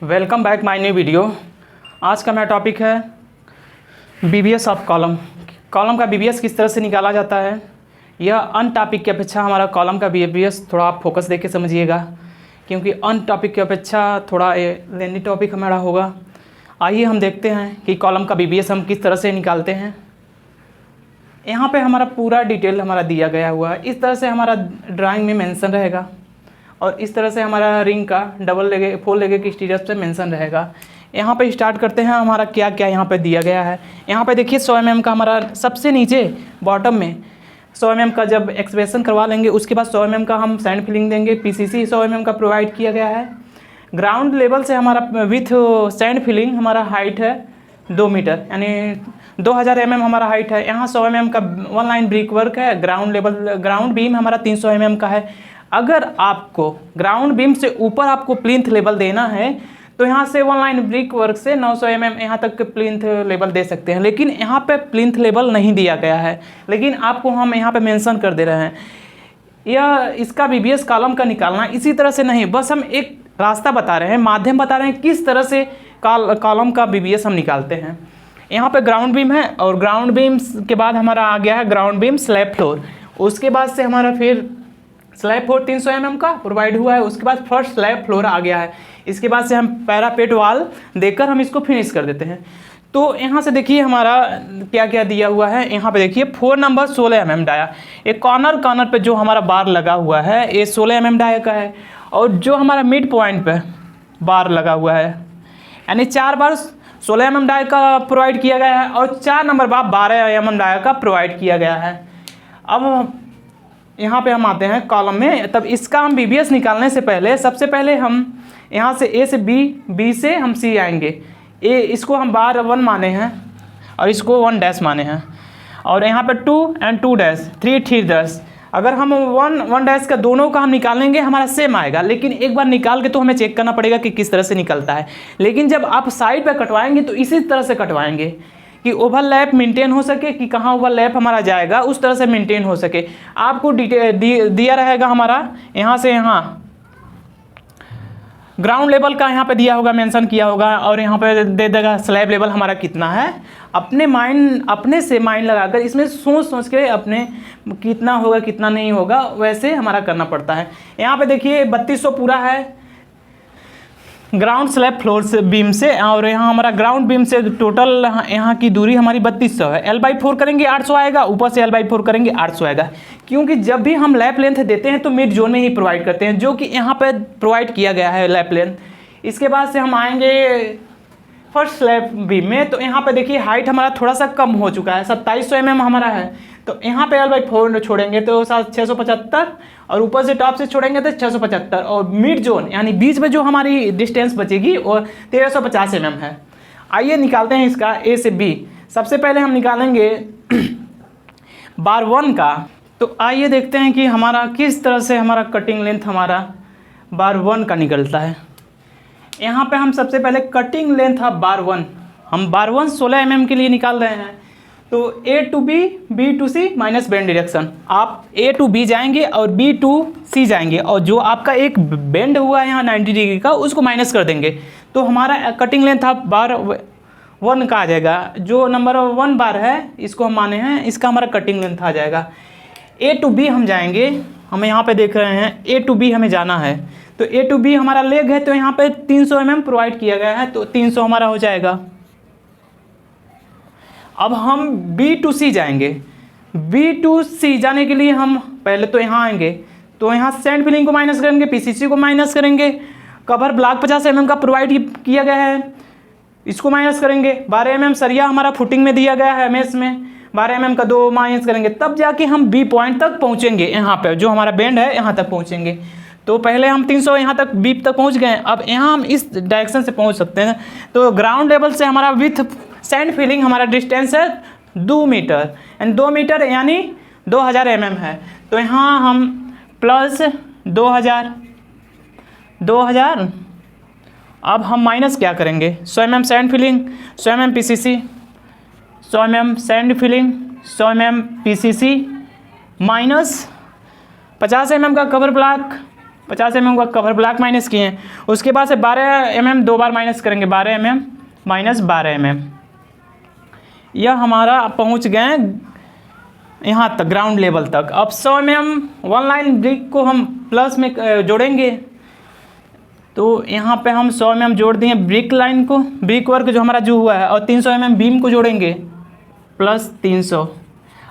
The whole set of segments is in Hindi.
Welcome back my new video. आज का मेरा टॉपिक है बीबीएस ऑफ कॉलम। कॉलम का बीबीएस किस तरह से निकाला जाता है। यह अन टॉपिक की अपेक्षा हमारा कॉलम का बीबीएस थोड़ा आप फोकस देके समझिएगा, क्योंकि अन टॉपिक की अपेक्षा थोड़ा लेंदी टॉपिक हमारा होगा। आइए हम देखते हैं कि कॉलम का बीबीएस हम किस तरह से निकालते हैं। यहाँ पे हमारा पूरा डिटेल हमारा दिया गया हुआ है। इस तरह से हमारा ड्राइंग में मेंशन रहेगा और इस तरह से हमारा रिंग का डबल लेगे 4 लेगे की स्टीरियप से मेंशन रहेगा। यहाँ पे स्टार्ट करते हैं हमारा क्या क्या यहाँ पे दिया गया है। यहाँ पे देखिए 100 mm का हमारा सबसे नीचे बॉटम में 100 mm का जब एक्सप्रेशन करवा लेंगे उसके बाद 100 mm का हम सैंड फिलिंग देंगे। पीसीसी 100 mm का प्रोवाइड किया गया है। ग्राउंड लेवल से हमारा विथ सैंड फिलिंग हमारा हाइट है 2 मीटर, यानी 2000 mm हमारा हाइट है। यहाँ 100 mm का 1 लाइन ब्रिक वर्क है। ग्राउंड बीम हमारा 300 mm का है। अगर आपको ग्राउंड बीम से ऊपर आपको प्लिंथ लेवल देना है तो यहाँ से 1 लाइन ब्रिक वर्क से 900 mm यहाँ तक प्लिंथ लेवल दे सकते हैं, लेकिन यहाँ पे प्लिंथ लेवल नहीं दिया गया है, लेकिन आपको हम यहाँ पे मेंशन कर दे रहे हैं। यह इसका बीबीएस कॉलम का निकालना इसी तरह से नहीं, बस हम एक रास्ता बता रहे हैं, माध्यम बता रहे हैं किस तरह से कॉलम का बीबीएस हम निकालते हैं। यहाँ पे ग्राउंड बीम है और ग्राउंड बीम के बाद हमारा आ गया है ग्राउंड बीम स्लैब फ्लोर। उसके बाद से हमारा फिर स्लैब फ्लोर 300 mm का प्रोवाइड हुआ है। उसके बाद फर्स्ट स्लैब फ्लोर आ गया है। इसके बाद से हम पैरापेट वाल देकर हम इसको फिनिश कर देते हैं। तो यहाँ से देखिए हमारा क्या क्या दिया हुआ है। यहाँ पे देखिए 4 नंबर 16 mm डाया। एक कॉर्नर पे जो हमारा बार लगा हुआ है ये 16 mm डाया का है, और जो हमारा मिड पॉइंट पे बार लगा हुआ है यानी 4 बार 16 mm डाया का प्रोवाइड किया गया है और 4 नंबर बार 12 mm डाया का प्रोवाइड किया गया है। अब यहाँ पे हम आते हैं कॉलम में। तब इसका हम बीबीएस निकालने से पहले सबसे पहले हम यहाँ से ए से बी से हम सी आएंगे। ए इसको हम बार 1 माने हैं और इसको 1 डैश माने हैं, और यहाँ पे 2 और 2 डैश 3 डैश। अगर हम 1 डैश का दोनों का हम निकालेंगे हमारा सेम आएगा, लेकिन एक बार निकाल के तो हमें चेक करना पड़ेगा कि किस तरह से निकलता है। लेकिन जब आप साइड पर कटवाएंगे तो इसी तरह से कटवाएंगे कि ओवरलैप मेंटेन हो सके, कि कहाँ ओवरलैप हमारा जाएगा उस तरह से मेंटेन हो सके। आपको दिया रहेगा हमारा यहाँ से यहाँ ग्राउंड लेवल का यहाँ पे दिया होगा, मेंशन किया होगा, और यहाँ पे दे देगा स्लैब लेवल हमारा कितना है। अपने से माइंड लगाकर इसमें सोच के अपने कितना होगा कितना नहीं होगा वैसे हमारा करना पड़ता है। यहाँ पे देखिए 3200 पूरा है ग्राउंड स्लैब फ्लोर से बीम से, और यहाँ हमारा ग्राउंड बीम से टोटल यहाँ की दूरी हमारी 3200 है। L/4 करेंगे 800 आएगा, ऊपर से L/4 करेंगे 800 आएगा, क्योंकि जब भी हम लैप लेंथ देते हैं तो मिड जोन में ही प्रोवाइड करते हैं, जो कि यहाँ पे प्रोवाइड किया गया है लैप लेंथ। इसके बाद से हम आएंगे फर्स्ट स्लैब बीम में। तो यहाँ पे देखिए हाइट हमारा थोड़ा सा कम हो चुका है, 2700 mm हमारा है। तो यहाँ पे L/4 छोड़ेंगे तो 675, और ऊपर से टॉप से छोड़ेंगे तो 675, और मिड जोन यानी बीच में जो हमारी डिस्टेंस बचेगी वो 1350 mm है। आइए निकालते हैं इसका ए से बी। सबसे पहले हम निकालेंगे बार 1 का। तो आइए देखते हैं कि हमारा किस तरह से हमारा कटिंग लेंथ हमारा बार 1 का निकलता है। यहाँ पे हम सबसे पहले कटिंग लेंथ ऑफ बार 1, हम बार 1 16 mm के लिए निकाल रहे हैं। तो A to B, B to C minus bend direction, आप A to B जाएंगे और B to C जाएंगे, और जो आपका एक बेंड हुआ है यहाँ 90 डिग्री का उसको माइनस कर देंगे, तो हमारा कटिंग लेंथ ऑफ बार 1 का आ जाएगा। जो नंबर 1 बार है इसको हम माने हैं, इसका हमारा कटिंग लेंथ आ जाएगा। A to B हम जाएंगे, हम यहाँ पे देख रहे हैं A to B हमें जाना है। तो A to B हमारा लेग है, तो यहाँ पे 300 mm प्रोवाइड किया गया है, तो 300 हमारा हो जाएगा। अब हम B to C जाएंगे। B to C जाने के लिए हम पहले तो यहाँ आएंगे, तो यहाँ सैंड फिलिंग को माइनस करेंगे, पीसीसी को माइनस करेंगे, कवर ब्लॉक 50 mm का प्रोवाइड किया गया है, इसको माइनस करेंगे। 12 mm सरिया हमारा फुटिंग में दिया गया है मेस में, 12 mm का 2 माइनस करेंगे, तब जाके हम B पॉइंट तक पहुँचेंगे। यहाँ पर जो हमारा बेंड है यहाँ तक पहुँचेंगे। तो पहले हम 300 यहाँ तक B तक पहुँच गए। अब यहाँ हम इस डायरेक्शन से पहुँच सकते हैं। तो ग्राउंड लेवल से हमारा विथ सैंड फिलिंग हमारा डिस्टेंस है 2 मीटर, एंड 2 मीटर यानी 2000 mm है। तो यहाँ हम प्लस 2000, अब हम माइनस क्या करेंगे 100 mm sand filling, 100 mm PCC, 100 mm sand filling, 100 mm PCC, minus 50 mm का कवर ब्लॉक, 50 mm का कवर ब्लॉक माइनस किए हैं। उसके बाद से 12 mm 2 बार माइनस करेंगे, 12 mm माइनस 12 mm। यह हमारा पहुंच गए यहाँ तक, ग्राउंड लेवल तक। अब 100 mm वन लाइन ब्रिक को हम प्लस में जोड़ेंगे, तो यहाँ पे हम 100 mm जोड़ दिए ब्रिक लाइन को, ब्रिक वर्क जो हमारा जो हुआ है, और 300 mm बीम को जोड़ेंगे प्लस 300।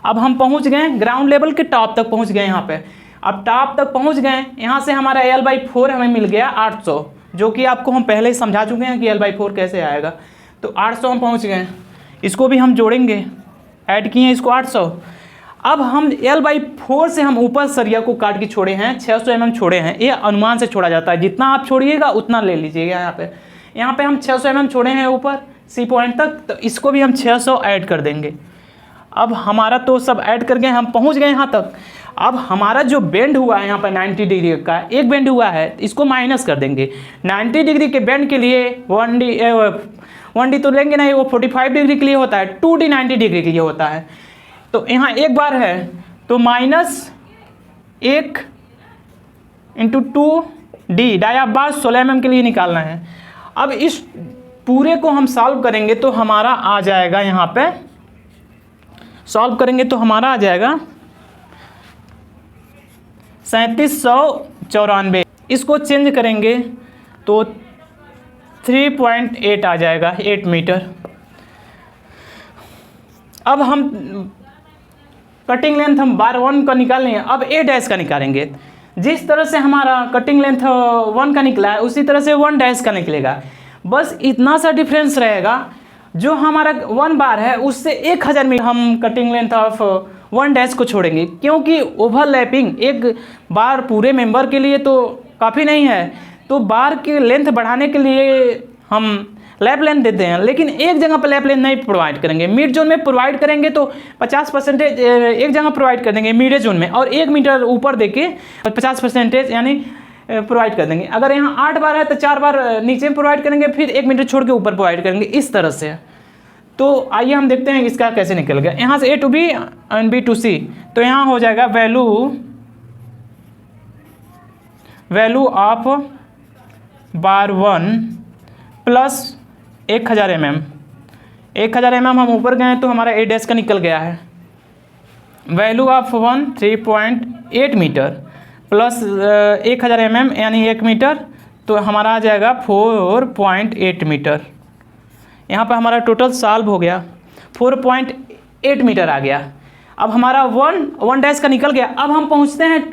अब हम पहुँच गए ग्राउंड लेवल के टॉप तक पहुँच गए यहाँ पे। अब टॉप तक पहुँच गए, यहाँ से हमारा L/4 हमें मिल गया 800, जो कि आपको हम पहले ही समझा चुके हैं कि L/4 कैसे आएगा। तो 800 हम पहुँच गए, इसको भी हम जोड़ेंगे, ऐड किए इसको 800। अब हम L/4 से हम ऊपर सरिया को काट के छोड़े हैं, 600 mm छोड़े हैं। ये अनुमान से छोड़ा जाता है, जितना आप छोड़िएगा उतना ले लीजिएगा। यहाँ पे हम 600 mm छोड़े हैं ऊपर सी पॉइंट तक, तो इसको भी हम 600 ऐड कर देंगे। अब हमारा तो सब ऐड कर गए, हम पहुँच गए यहाँ तक। अब हमारा जो बेंड हुआ है यहाँ पर 90 डिग्री का एक बेंड हुआ है, इसको माइनस कर देंगे। 90 डिग्री के बेंड के लिए 1D तो लेंगे नहीं, वो 45 डिग्री के लिए होता है, 2D 90 डिग्री के लिए होता है। तो यहाँ एक बार है तो -1 × 2D डाया बार 16 mm के लिए निकालना है। अब इस पूरे को हम सॉल्व करेंगे तो हमारा आ जाएगा, यहाँ पे सॉल्व करेंगे तो हमारा आ जाएगा 3794। इसको चेंज करेंगे तो 3.8 आ जाएगा, 8 मीटर। अब हम कटिंग लेंथ हम बार 1 का निकाल लेंगे, अब A' का निकालेंगे। जिस तरह से हमारा कटिंग लेंथ 1 का निकला है उसी तरह से 1' का निकलेगा। बस इतना सा डिफरेंस रहेगा, जो हमारा 1 बार है उससे 1000 मीटर हम कटिंग लेंथ ऑफ 1' को छोड़ेंगे, क्योंकि ओवरलैपिंग एक बार पूरे मेंबर के लिए तो काफ़ी नहीं है। तो बार की लेंथ बढ़ाने के लिए हम लैप लेंथ देते हैं, लेकिन एक जगह पर लैप लेंथ नहीं प्रोवाइड करेंगे। मिड जोन में प्रोवाइड करेंगे तो 50% एक जगह प्रोवाइड कर देंगे मिड जोन में, और 1 मीटर ऊपर देके 50% यानी प्रोवाइड कर देंगे। अगर यहाँ 8 बार है तो 4 बार नीचे में प्रोवाइड करेंगे, फिर 1 मीटर छोड़ के ऊपर प्रोवाइड करेंगे, इस तरह से। तो आइए हम देखते हैं इसका कैसे निकल गया। यहाँ से A to B and B to C, तो यहाँ हो जाएगा value of bar 1 plus 1000 mm। 1000 mm हम ऊपर गए तो हमारा A' का निकल गया है। Value of 1 3.8 metre plus 1000 mm यानी 1 मीटर, तो हमारा आ जाएगा 4.8 मीटर। यहाँ पर हमारा टोटल सॉल्व हो गया, 4.8 मीटर आ गया। अब हमारा 1 का निकल गया। अब हम पहुँचते हैं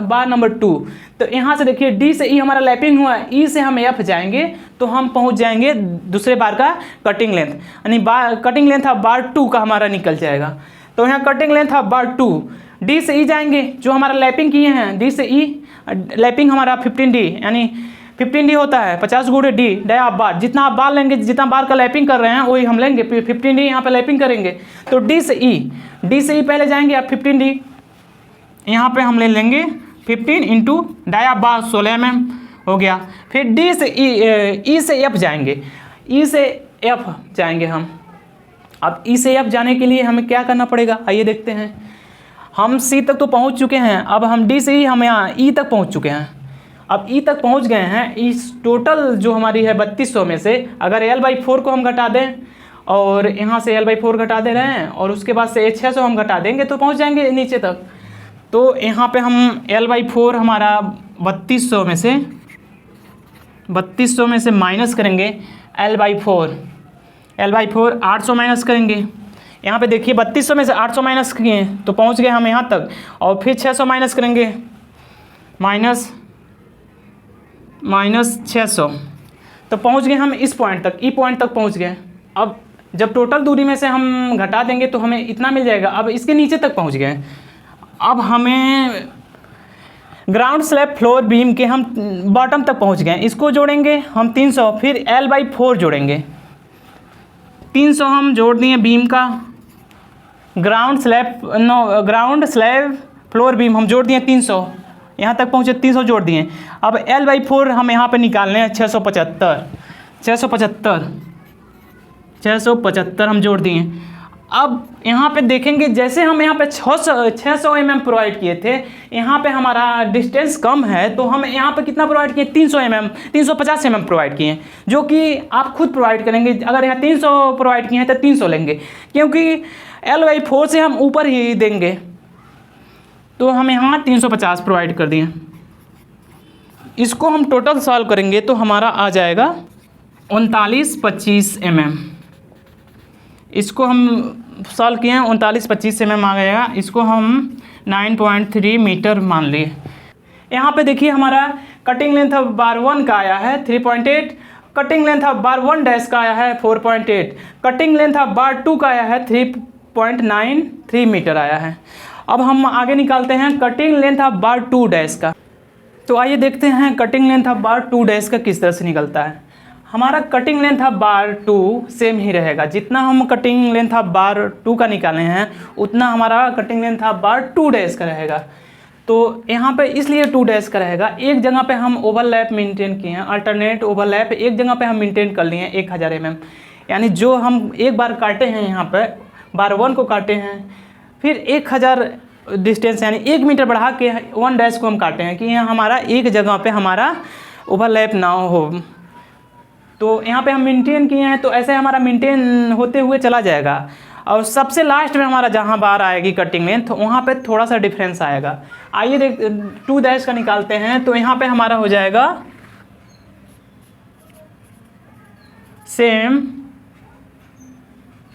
बार नंबर 2। तो यहाँ से देखिए D से E हमारा लैपिंग हुआ है, E से हम F जाएंगे तो हम पहुँच जाएंगे दूसरे बार का कटिंग लेंथ, यानी कटिंग लेंथ ऑफ बार 2 का हमारा निकल जाएगा। तो यहाँ cutting length of bar 2, D से E जाएंगे, जो हमारा लैपिंग किए हैं D से E लैपिंग हमारा 15D, यानी 15D होता है 50 × D डाया आप बार। जितना आप बार लेंगे, जितना बार का लैपिंग कर रहे हैं वही हम लेंगे, 15D यहाँ पे लैपिंग करेंगे। तो D से E पहले जाएंगे, आप 15D यहाँ पे हम ले लेंगे 15 × डाया बार 16 mm हो गया। फिर D से E से F जाएंगे, E से F जाएंगे हम। अब E से F जाने के लिए हमें क्या करना पड़ेगा, आइए देखते हैं। हम C तक तो पहुँच चुके हैं, अब हम D से E हम यहाँ E तक पहुँच चुके हैं। अब E तक पहुँच गए हैं। इस टोटल जो हमारी है 3200 में से अगर L/4 को हम घटा दें, और यहाँ से L/4 घटा दे रहे हैं, और उसके बाद से 600 हम घटा देंगे तो पहुँच जाएंगे नीचे तक। तो यहाँ पे हम L/4 हमारा 3200 में से माइनस करेंगे L/4 800 माइनस करेंगे। यहाँ पे देखिए 3200 में से 800 माइनस किए तो पहुँच गए हम यहाँ तक, और फिर 600 माइनस करेंगे, माइनस 600, तो पहुँच गए हम इस पॉइंट तक, ई पॉइंट तक पहुँच गए। अब जब टोटल दूरी में से हम घटा देंगे तो हमें इतना मिल जाएगा। अब इसके नीचे तक पहुँच गए। अब हमें ग्राउंड स्लैब फ्लोर बीम के हम बॉटम तक पहुँच गए, इसको जोड़ेंगे हम 300, फिर L/4 जोड़ेंगे 300 हम जोड़ दिए बीम का। ग्राउंड स्लैब फ्लोर बीम हम जोड़ दिए 300, यहाँ तक पहुँचे 300 जोड़ दिए। अब L/4 हम यहाँ पे निकालने हैं 675 हम जोड़ दिए। अब यहाँ पे देखेंगे जैसे हम यहाँ पे 600 mm प्रोवाइड किए थे, यहाँ पे हमारा डिस्टेंस कम है तो हम यहाँ पे कितना प्रोवाइड किए 300 mm 350 mm प्रोवाइड किए, जो कि आप खुद प्रोवाइड करेंगे। अगर यहाँ 300 प्रोवाइड किए हैं तो 300 लेंगे, क्योंकि L/4 से हम ऊपर ही देंगे, तो हम यहाँ 350 प्रोवाइड कर दिए। इसको हम टोटल सॉल्व करेंगे तो हमारा आ जाएगा 3925 mm। इसको हम सॉल्व किए हैं, 3925 mm आ गया। इसको हम 9.3 मीटर मान लिए। यहाँ पे देखिए हमारा कटिंग लेंथ ऑफ बार 1 का आया है 3.8, cutting length of bar 1 dash का आया है 4.8, कटिंग लेंथ ऑफ बार 2 का आया है 3.93 मीटर आया है। अब हम आगे निकालते हैं cutting length of bar 2 dash का। तो आइए देखते हैं cutting length of bar 2 dash का किस तरह से निकलता है। हमारा cutting length of bar 2 same ही रहेगा, जितना हम कटिंग लेंथ ऑफ बार 2 का निकाले हैं उतना हमारा cutting length of bar 2 dash का रहेगा। तो यहाँ पे इसलिए 2 डैश का रहेगा, एक जगह पे हम ओवरलैप मेंटेन किए हैं, अल्टरनेट ओवरलैप एक जगह पे हम मेंटेन कर लिए हैं 1000 mm, यानी जो हम एक बार काटे हैं यहाँ पे बार 1 को काटे हैं, फिर 1000 डिस्टेंस यानी 1 मीटर बढ़ा के 1 डैश को हम काटे हैं कि यहाँ हमारा एक जगह पे हमारा ओवरलैप ना हो। तो यहाँ पे हम मेंटेन किए हैं तो ऐसे हमारा मेंटेन होते हुए चला जाएगा, और सबसे लास्ट में हमारा जहाँ बार आएगी कटिंग लेंथ वहाँ पे थोड़ा सा डिफरेंस आएगा। आइए देख 2 डैश का निकालते हैं। तो यहाँ पे हमारा हो जाएगा same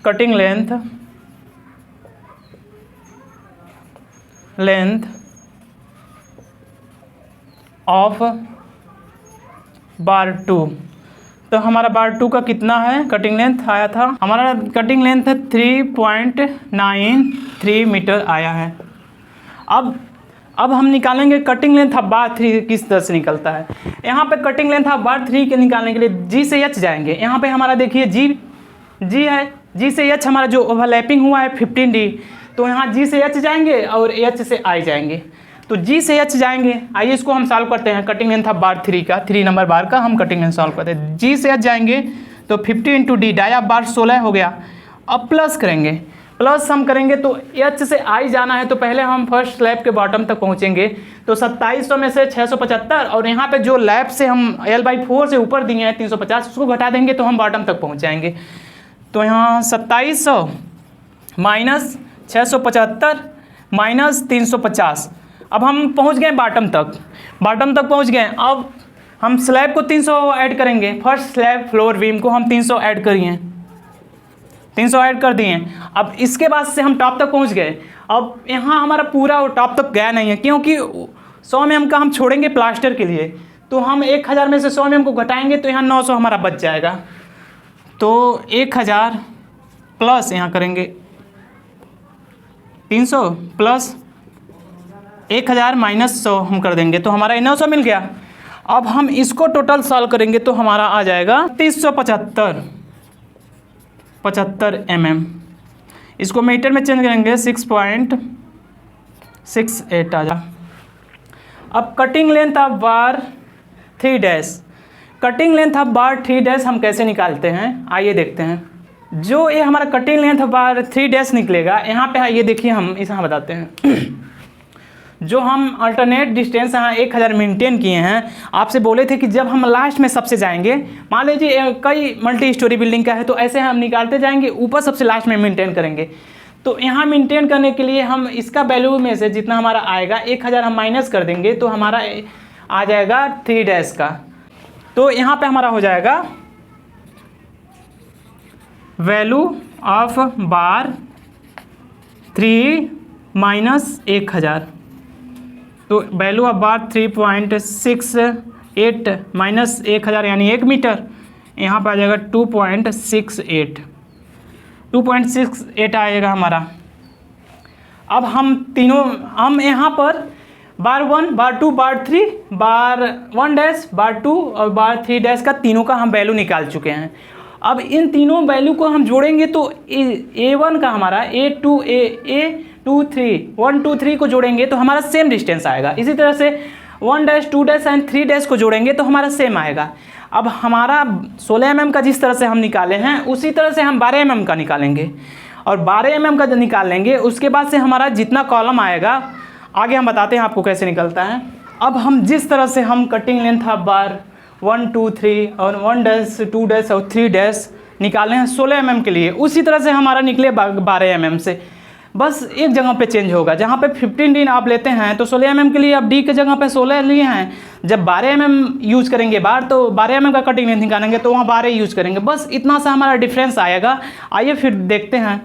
cutting length of bar 2। तो हमारा बार 2 का कितना है कटिंग लेंथ आया था, हमारा कटिंग लेंथ 3.93 मीटर आया है। अब हम निकालेंगे कटिंग लेंथ ऑफ बार 3 किस तरह से निकलता है। यहाँ पे कटिंग लेंथ ऑफ बार 3 के निकालने के लिए G से H जाएंगे। यहाँ पे हमारा देखिए G है, G से H हमारा जो ओवरलैपिंग हुआ है 15D, तो यहाँ G से H जाएंगे और H से I जाएंगे। तो G से H जाएंगे। आइए इसको हम सॉल्व करते हैं कटिंग लेंथ ऑफ बार 3 का, 3 नंबर बार का हम कटिंग लेंथ सॉल्व करते हैं। G से H जाएंगे तो 50 × D डाया बार 16 हो गया। अब प्लस करेंगे, प्लस हम करेंगे तो H से I जाना है, तो पहले हम फर्स्ट स्लैब के बॉटम तक पहुँचेंगे। तो 2700 में से 675, और यहाँ पे जो लैब से हम L/4 से ऊपर दिए हैं 350, उसको घटा देंगे तो हम बॉटम तक पहुँच जाएंगे। तो यहाँ 2700 माइनस 675 माइनस 350, अब हम पहुंच गए बॉटम तक पहुंच गए। अब हम स्लैब को 300 ऐड करेंगे, फर्स्ट स्लैब फ्लोर बीम को हम 300 ऐड करिए, 300 ऐड कर दिए। अब इसके बाद से हम टॉप तक पहुंच गए। अब यहाँ हमारा पूरा टॉप तक गया नहीं है, क्योंकि 100 mm का हम छोड़ेंगे प्लास्टर के लिए, तो हम 1000 में से 100 mm को घटाएंगे तो यहाँ 900 हमारा बच जाएगा। तो 1000 प्लस यहाँ करेंगे 300 प्लस 1000 माइनस 100 हम कर देंगे, तो हमारा 900 मिल गया। अब हम इसको टोटल सॉल्व करेंगे तो हमारा आ जाएगा 375 mm। इसको मीटर में चेंज करेंगे 6.68 आ जाएगा। अब cutting length of bar 3 dash, cutting length of bar 3 dash हम कैसे निकालते हैं आइए देखते हैं। जो ये हमारा cutting length of bar 3 dash निकलेगा, यहाँ पे ये देखिए हम इसे बताते हैं। जो हम अल्टरनेट डिस्टेंस यहाँ 1000 मेंटेन किए हैं, आपसे बोले थे कि जब हम लास्ट में सबसे जाएंगे, मान लीजिए कई मल्टी स्टोरी बिल्डिंग का है तो ऐसे हम निकालते जाएंगे, ऊपर सबसे लास्ट में मेंटेन करेंगे। तो यहाँ मेंटेन करने के लिए हम इसका वैल्यू में से जितना हमारा आएगा 1000 हम माइनस कर देंगे तो हमारा आ जाएगा 3 डैश का। तो यहाँ पे हमारा हो जाएगा वैल्यू ऑफ बार 3 माइनस 1000, तो वैल्यू ऑफ बार 3.68 माइनस 1000 यानी 1 मीटर, यहाँ पर आ जाएगा 2.68 आएगा हमारा। अब हम यहाँ पर बार 1 बार 2 बार 3 बार 1 डैश बार 2 और बार 3 डैश का तीनों का हम वैल्यू निकाल चुके हैं। अब इन तीनों वैल्यू को हम जोड़ेंगे तो A1 का हमारा A2 1 2 3 को जोड़ेंगे तो हमारा सेम डिस्टेंस आएगा। इसी तरह से 1 डैश 2 डैश एंड 3 डैश को जोड़ेंगे तो हमारा सेम आएगा। अब हमारा 16 mm का जिस तरह से हम निकाले हैं उसी तरह से हम 12 mm का निकालेंगे। और 12 mm का जो निकाल लेंगे, उसके बाद से हमारा जितना कॉलम आएगा, आगे हम बताते हैं आपको कैसे निकलता है। अब हम जिस तरह से हम कटिंग लेंथ ऑफ बार 1 2 3 और 1 डैश 2 डैश और 3 डैश निकाले हैं 16 mm के लिए, उसी तरह से हमारा निकले 12 mm से। बस एक जगह पे चेंज होगा, जहाँ पे 15D आप लेते हैं तो 16 mm के लिए आप D की जगह पे 16 लिए हैं। जब 12 mm यूज़ करेंगे बार, तो 12 mm का कटिंग लेंथ निकालेंगे तो वहाँ 12 यूज़ करेंगे। बस इतना सा हमारा डिफरेंस आएगा। आइए फिर देखते हैं।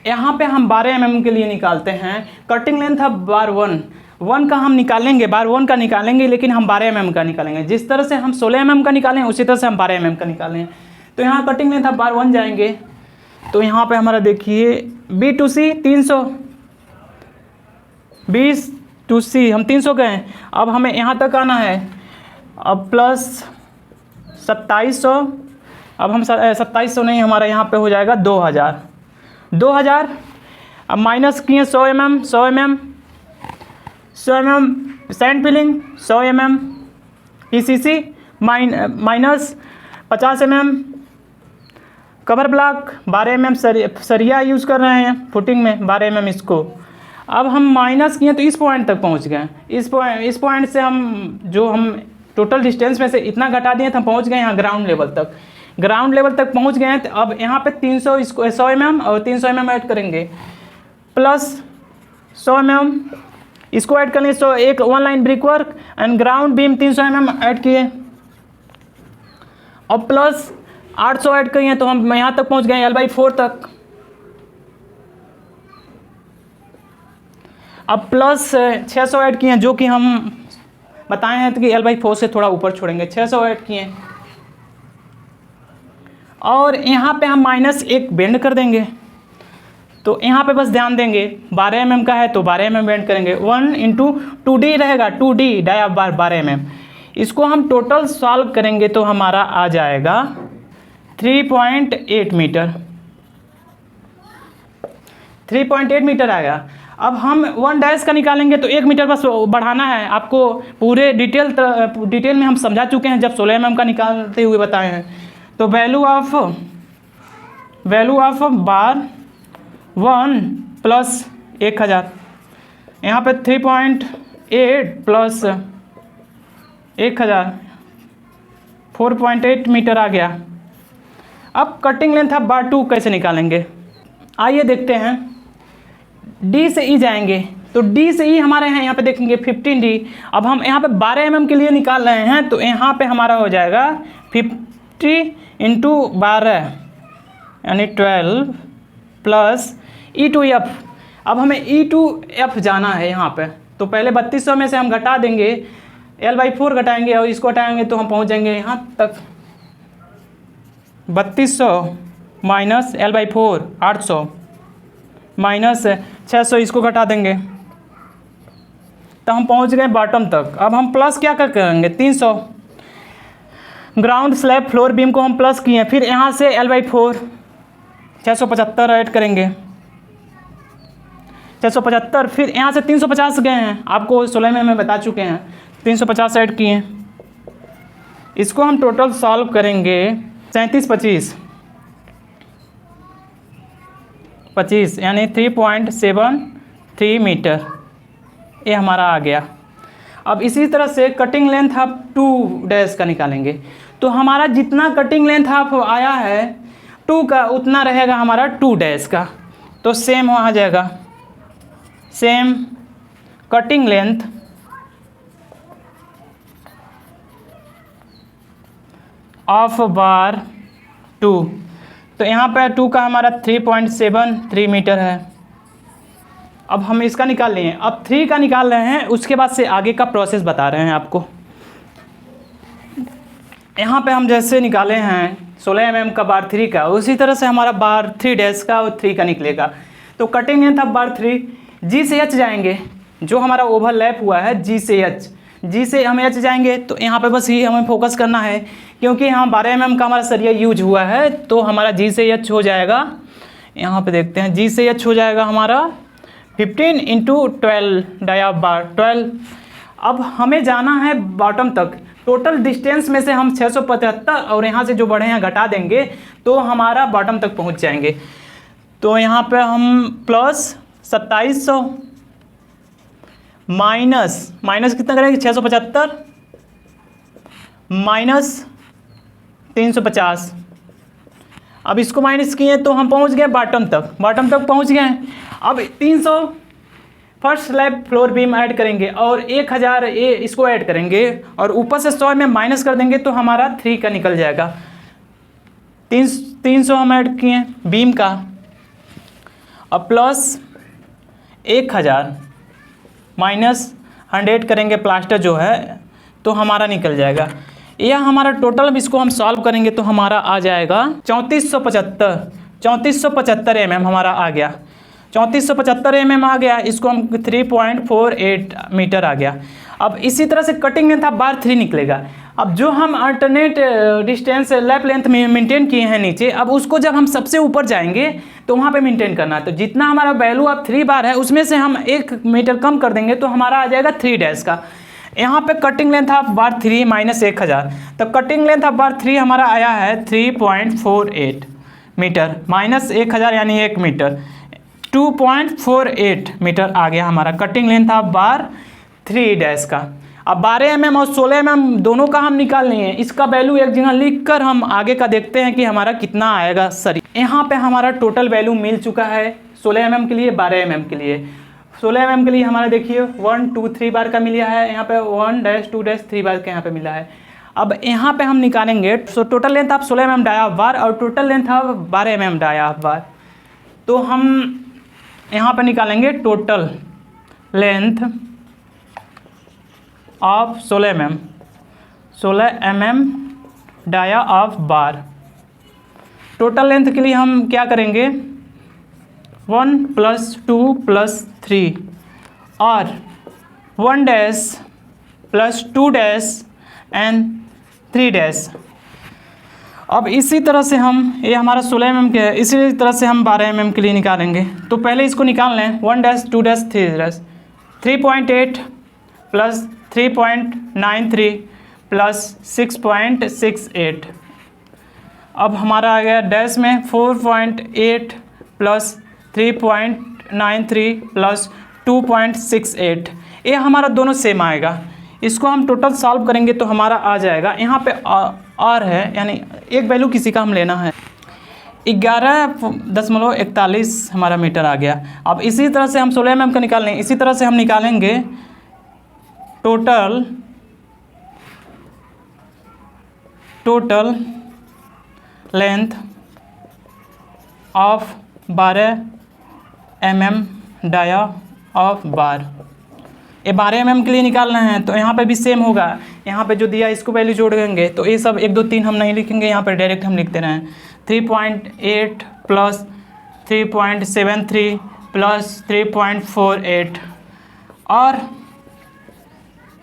यहाँ पे हम 12 mm के लिए निकालते हैं कटिंग लेंथ ऑफ बार 1 का हम निकालेंगे, बार 1 का निकालेंगे, लेकिन हम 12 mm का निकालेंगे। जिस तरह से हम 16 mm का निकालें उसी तरह से हम 12 mm का निकालें। तो यहाँ कटिंग लेंथ ऑफ बार 1 जाएंगे, तो यहाँ पे हमारा देखिए B to C 300, B to C हम 300 गए। अब हमें यहाँ तक आना है, अब प्लस 2700, अब हम 2700 नहीं, हमारा यहाँ पे हो जाएगा 2000। अब माइनस किए 100 mm sand filling, 100 mm PCC minus 50 mm cover block, 12 mm सरिया यूज़ कर रहे हैं फुटिंग में 12 mm इसको। अब हम माइनस किए तो इस पॉइंट तक पहुंच गए। इस पॉइंट से हम टोटल डिस्टेंस में से इतना घटा दिए तो हम पहुंच गए यहाँ ग्राउंड लेवल तक पहुंच गए हैं। तो अब यहाँ पे 300 इसको 100 mm और 300 mm ऐड करेंगे, प्लस 100 mm इसको ऐड करेंगे। सो एक 1 line brick work and ground beam 300 mm add किए, और प्लस 800 ऐड किए तो हम यहाँ तक पहुँच गए L/4 तक। अब प्लस 600 ऐड किए, जो कि हम बताए हैं कि L/4 से थोड़ा ऊपर छोड़ेंगे। 600 ऐड किए, और यहाँ पे हम माइनस 1 बेंड कर देंगे। तो यहाँ पे बस ध्यान देंगे 12 mm का है तो 12 mm बेंड करेंगे। 1 इंटू 2D रहेगा, 2D डाया बार 12 mm। इसको हम टोटल सॉल्व करेंगे तो हमारा आ जाएगा 3.8 मीटर। 3.8 मीटर आएगा। अब हम 1 डैश का निकालेंगे तो 1 मीटर बस बढ़ाना है। आपको पूरे डिटेल में हम समझा चुके हैं जब 16 mm का निकालते हुए बताए हैं। तो वैल्यू ऑफ बार 1 प्लस 1000, यहाँ पे 3.8 प्लस 1000 4.8 मीटर आ गया। अब कटिंग लेंथ ऑफ बार 2 कैसे निकालेंगे, आइए देखते हैं। D से E जाएंगे, तो D से E हमारे यहाँ पे देखेंगे 15D। अब हम यहाँ पे 12 mm के लिए निकाल रहे हैं, तो यहाँ पे हमारा हो जाएगा 50 इंटू 12 यानी 12 प्लस E to F। अब हमें E to F जाना है यहाँ पे, तो पहले 3200 में से हम घटा देंगे, L/4 घटाएंगे और इसको हटाएंगे तो हम पहुँच जाएंगे यहाँ तक। 3200 माइनस L/4 800 माइनस 600 इसको घटा देंगे तो हम पहुंच गए बॉटम तक। अब हम प्लस क्या करेंगे 300, ग्राउंड स्लैब फ्लोर बीम को हम प्लस किए, फिर यहाँ से L/4 675 ऐड करेंगे, 675, फिर यहाँ से 350 गए हैं, आपको 16 में बता चुके हैं, 350 ऐड किए। इसको हम टोटल सॉल्व करेंगे 37 25 यानी 3.73 मीटर, ये हमारा आ गया। अब इसी तरह से कटिंग लेंथ आप 2 डैश का निकालेंगे, तो हमारा जितना कटिंग लेंथ आप आया है 2 का, उतना रहेगा हमारा 2 डैश का। तो सेम वहाँ जाएगा, same cutting length of bar 2, तो यहाँ पे 2 का हमारा 3.73 मीटर है। अब हम इसका निकाल लिए, अब 3 का निकाल रहे हैं, उसके बाद से आगे का प्रोसेस बता रहे हैं आपको। यहाँ पे हम जैसे निकाले हैं 16 mm का बार 3 का, उसी तरह से हमारा बार 3 डैश का और 3 का निकलेगा। तो cutting length of bar 3, G से H जाएंगे, जो हमारा ओवरलैप हुआ है G से H, G से हम H जाएंगे। तो यहाँ पे बस ये हमें फोकस करना है, क्योंकि यहाँ 12 mm का हमारा सरिया यूज हुआ है, तो हमारा G से H हो जाएगा, यहाँ पे देखते हैं, G से H हो जाएगा हमारा 15 इंटू 12 डाया बार 12। अब हमें जाना है बॉटम तक। टोटल डिस्टेंस में से हम 675 और यहाँ से जो बढ़े हैं घटा देंगे तो हमारा बॉटम तक पहुँच जाएंगे। तो यहाँ पे हम प्लस 2700 माइनस कितना करेंगे 675 माइनस 350। अब इसको माइनस किए तो हम पहुँच गए बॉटम तक पहुँच गए। अब 300 first slab floor beam add करेंगे और 1000 ये इसको ऐड करेंगे और ऊपर से 100 में माइनस कर देंगे तो हमारा 3 का निकल जाएगा। 300 हम ऐड किए बीम का, अब प्लस 1000 माइनस 100 करेंगे प्लास्टर जो है तो हमारा निकल जाएगा। यह हमारा टोटल, अब इसको हम सॉल्व करेंगे तो हमारा आ जाएगा 3475 mm हमारा आ गया। 3475 mm आ गया, इसको हम 3.48 मीटर आ गया। अब इसी तरह से कटिंग लेंथ आप बार 3 निकलेगा। अब जो हम अल्टरनेट डिस्टेंस लैप लेंथ में मेंटेन किए हैं नीचे, अब उसको जब हम सबसे ऊपर जाएंगे तो वहाँ पे मेंटेन करना है। तो जितना हमारा वैल्यू अब 3 बार है उसमें से हम 1 मीटर कम कर देंगे तो हमारा आ जाएगा 3 डैश का। यहाँ पे cutting length of bar 3 minus 1000, तो कटिंग लेंथ ऑफ बार 3 हमारा आया है 3.48 मीटर माइनस 1000 यानी 1 मीटर, 2.48 मीटर आ गया हमारा cutting length of bar 3 dash का। अब 12 mm और 16 mm दोनों का हम निकाल लिए हैं। इसका वैल्यू एक जगह लिख कर हम आगे का देखते हैं कि हमारा कितना आएगा सर। यहाँ पे हमारा टोटल वैल्यू मिल चुका है 16 mm के लिए, 12 mm के लिए। 16 mm के लिए हमारा देखिए 1 2 3 बार का मिला है, यहाँ पे 1 डैश 2 डैश 3 बार का यहाँ पे मिला है। अब यहाँ पे हम निकालेंगे total length of 16 mm dia of bar और total length of 12 mm dia of bar. तो हम यहाँ पे निकालेंगे total length of 16 mm dia of bar. Total length के लिए हम क्या करेंगे 1 + 2 + 3 और 1 डैश + 2 डैश एंड 3 डैश। अब इसी तरह से हम, ये हमारा 16 mm के है, इसी तरह से हम 12 mm के लिए निकालेंगे। तो पहले इसको निकाल लें 1 डैश 2 डैश 3 डैश, 3.8 + 3.93 + 6.68। अब हमारा आ गया डैश में 4.8 + 3.93 + 2.68। ये हमारा दोनों सेम आएगा। इसको हम टोटल सॉल्व करेंगे तो हमारा आ जाएगा, यहाँ पे आर है यानी एक वैल्यू किसी का हम लेना है, 11.41 हमारा मीटर आ गया। अब इसी तरह से हम 16 mm का निकाल लेंगे। इसी तरह से हम निकालेंगे total length of 12 mm dia of bar. ये 12 mm के लिए निकालना है तो यहाँ पे भी सेम होगा। यहाँ पे जो दिया इसको वैल्यू जोड़ देंगे तो ये सब 1 2 3 हम नहीं लिखेंगे, यहाँ पे डायरेक्ट हम लिखते रहें 3.8 + 3.73 + 3.48 और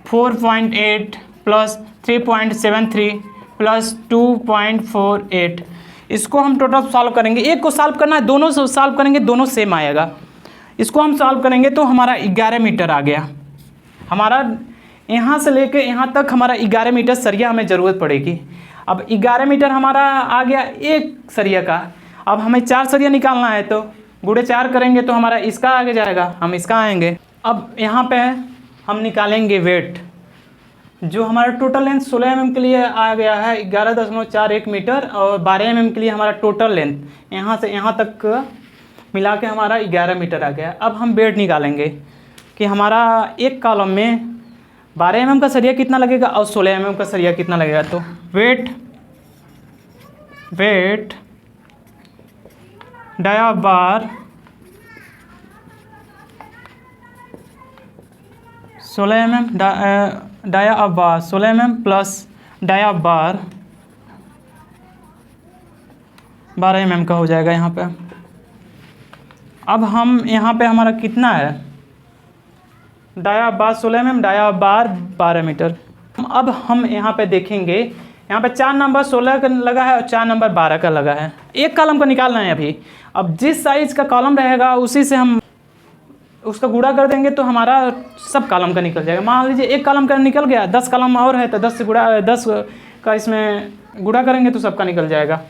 4.8 + 3.73 + 2.48। इसको हम टोटल सॉल्व करेंगे। एक को सॉल्व करना है, दोनों से सॉल्व करेंगे, दोनों सेम आएगा। इसको हम सॉल्व करेंगे तो हमारा 11 मीटर आ गया। हमारा यहाँ से लेके यहाँ तक हमारा 11 मीटर सरिया हमें ज़रूरत पड़ेगी। अब 11 मीटर हमारा आ गया एक सरिया का। अब हमें 4 सरिया निकालना है तो गुणे 4 करेंगे तो हमारा इसका आगे जाएगा, हम इसका आएंगे। अब यहाँ पे हम निकालेंगे वेट, जो हमारा टोटल लेंथ 16 mm के लिए आ गया है 11.41 मीटर और 12 mm के लिए हमारा टोटल लेंथ यहाँ से यहाँ तक मिला के हमारा 11 मीटर आ गया। अब हम वेट निकालेंगे कि हमारा एक कॉलम में 12 mm का सरिया कितना लगेगा और 16 mm का सरिया कितना लगेगा। तो weight dia bar 16 mm dia of bar 16 mm plus dia of bar 12 mm का हो जाएगा यहाँ पे। अब हम यहाँ पे हमारा कितना है dia of bar 16 mm dia of bar 12 metre. अब हम यहाँ पे देखेंगे, यहाँ पे 4 नंबर 16 का लगा है और 4 नंबर 12 का लगा है। एक कॉलम का निकालना है अभी। अब जिस साइज़ का कॉलम रहेगा उसी से हम उसका गुणा कर देंगे तो हमारा सब कॉलम का निकल जाएगा। मान लीजिए एक कॉलम का निकल गया, 10 कॉलम और है तो 10 से गुणा 10 का इसमें गुणा करेंगे तो सबका निकल जाएगा।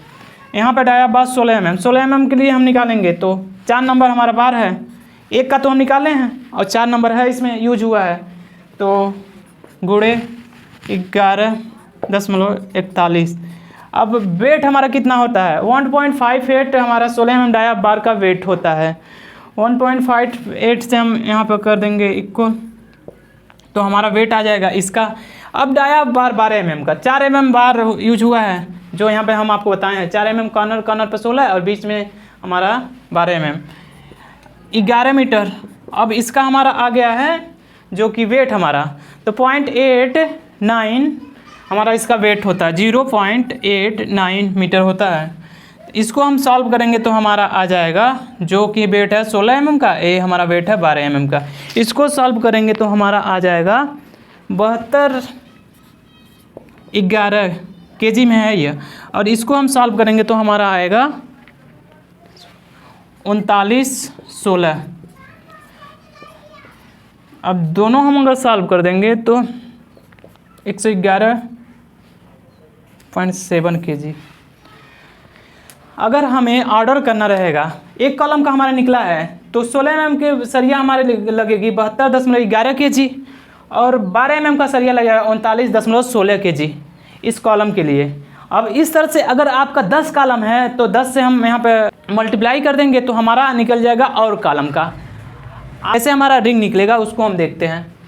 यहाँ पे डाया बार 16 mm। 16 mm के लिए हम निकालेंगे तो 4 नंबर हमारा बार है, एक का तो हम निकाले हैं और 4 नंबर है इसमें यूज हुआ है, तो गुणे 11.41। अब वेट हमारा कितना होता है 1.58 हमारा 16 mm डाया बार का वेट होता है। 1.58 से हम यहाँ पर कर देंगे इक्वल, तो हमारा वेट आ जाएगा इसका। अब डाया बार 12 mm का, 4 mm बार यूज हुआ है जो यहाँ पे हम आपको बताए हैं। 4 mm कॉर्नर पर 16 और बीच में हमारा 12 mm, 11 मीटर। अब इसका हमारा आ गया है जो कि वेट हमारा, तो 0.89 हमारा इसका वेट होता है, 0.89 मीटर होता है। इसको हम सॉल्व करेंगे तो हमारा आ जाएगा जो कि वेट है 16 mm का, ए हमारा वेट है 12 mm का। इसको सॉल्व करेंगे तो हमारा आ जाएगा 72.11 kg में है ये, और इसको हम सॉल्व करेंगे तो हमारा आएगा 39.16। अब दोनों हम अगर सॉल्व कर देंगे तो 111.7 kg। अगर हमें ऑर्डर करना रहेगा, एक कॉलम का हमारा निकला है तो 16 mm के सरिया हमारे लगेगी 72.11 kg और 12 mm का सरिया लगेगा 39.16 kg इस कॉलम के लिए। अब इस तरह से अगर आपका 10 कॉलम है तो 10 से हम यहाँ पे मल्टीप्लाई कर देंगे तो हमारा निकल जाएगा और कॉलम का। ऐसे हमारा रिंग निकलेगा, उसको हम देखते हैं।